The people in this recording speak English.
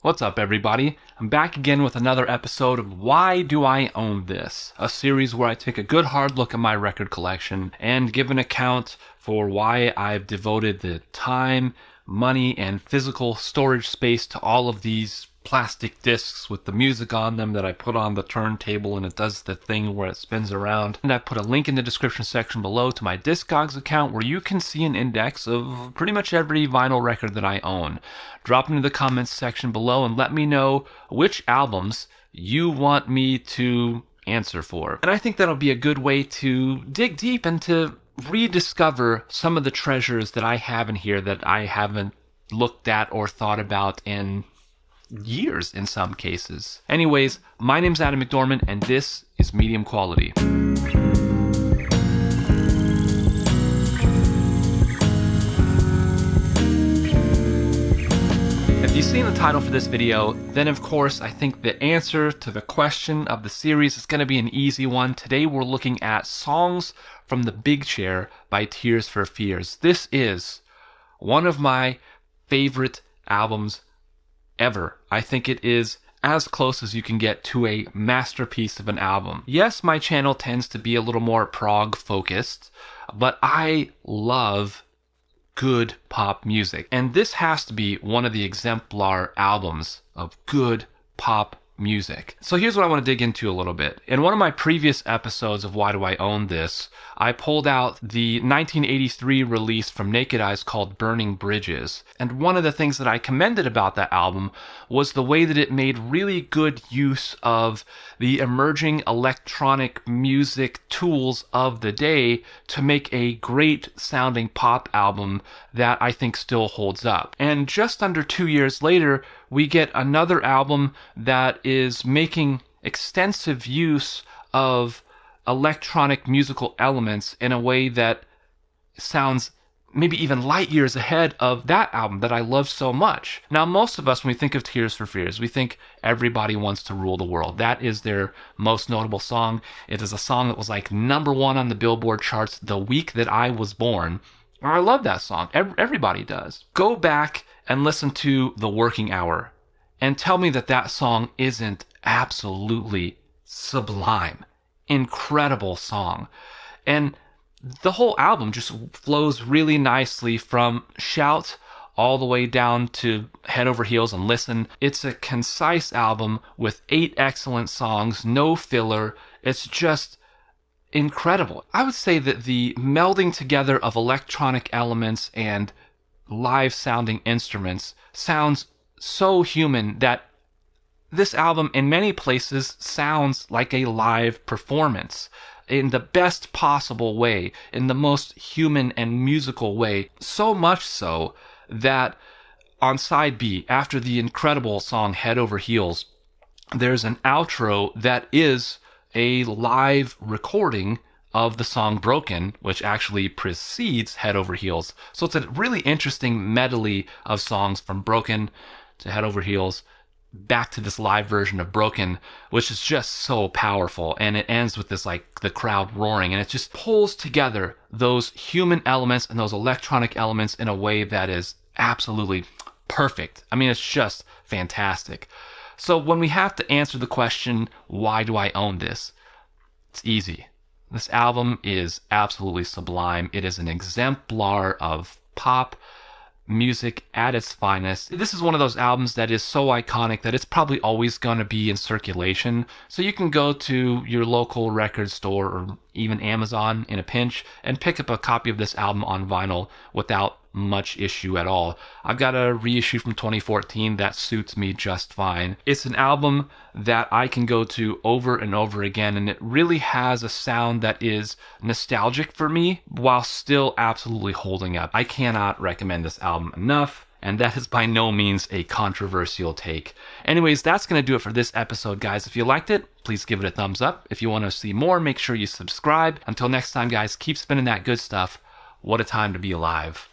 What's up, everybody? I'm back again with another episode of Why Do I Own This? A series where I take a good hard look at my record collection and give an account for why I've devoted the time, money, and physical storage space to all of these plastic discs with the music on them that I put on the turntable and it does the thing where it spins around. And I've put a link in the description section below to my Discogs account where you can see an index of pretty much every vinyl record that I own. Drop into the comments section below and let me know which albums you want me to answer for. And I think that'll be a good way to dig deep and to rediscover some of the treasures that I have in here that I haven't looked at or thought about in years in some cases. Anyways, my name's Adam McDormand and this is Medium Quality. If you've seen the title for this video, then of course I think the answer to the question of the series is going to be an easy one. Today we're looking at Songs from the Big Chair by Tears for Fears. This is one of my favorite albums ever. I think it is as close as you can get to a masterpiece of an album. Yes, my channel tends to be a little more prog focused, but I love good pop music. And this has to be one of the exemplar albums of good pop music. So here's what I want to dig into a little bit. In one of my previous episodes of Why Do I Own This, I pulled out the 1983 release from Naked Eyes called Burning Bridges. And one of the things that I commended about that album was the way that it made really good use of the emerging electronic music tools of the day to make a great sounding pop album that I think still holds up. And just under 2 years later, we get another album that is making extensive use of electronic musical elements in a way that sounds maybe even light years ahead of that album that I love so much. Now, most of us, when we think of Tears for Fears, we think Everybody Wants to Rule the World. That is their most notable song. It is a song that was like #1 on the Billboard charts the week that I was born. I love that song. Everybody does. Go back and listen to The Working Hour and tell me that that song isn't absolutely sublime. Incredible song. And the whole album just flows really nicely from Shout all the way down to Head Over Heels and Listen. It's a concise album with 8 excellent songs, no filler. It's just incredible. I would say that the melding together of electronic elements and live sounding instruments sounds so human that this album in many places sounds like a live performance in the best possible way, in the most human and musical way. So much so that on side B, after the incredible song Head Over Heels, there's an outro that is a live recording of the song Broken, which actually precedes Head Over Heels. So it's a really interesting medley of songs from Broken to Head Over Heels back to this live version of Broken, which is just so powerful. And it ends with this, like, the crowd roaring, and it just pulls together those human elements and those electronic elements in a way that is absolutely perfect. I mean, it's just fantastic. So when we have to answer the question, why do I own this? It's easy. This album is absolutely sublime. It is an exemplar of pop music at its finest. This is one of those albums that is so iconic that it's probably always going to be in circulation. So you can go to your local record store or even Amazon in a pinch and pick up a copy of this album on vinyl without much issue at all. I've got a reissue from 2014 that suits me just fine. It's an album that I can go to over and over again, and it really has a sound that is nostalgic for me while still absolutely holding up. I cannot recommend this album enough, and that is by no means a controversial take. Anyways, that's going to do it for this episode, guys. If you liked it, please give it a thumbs up. If you want to see more, make sure you subscribe. Until next time, guys, keep spinning that good stuff. What a time to be alive.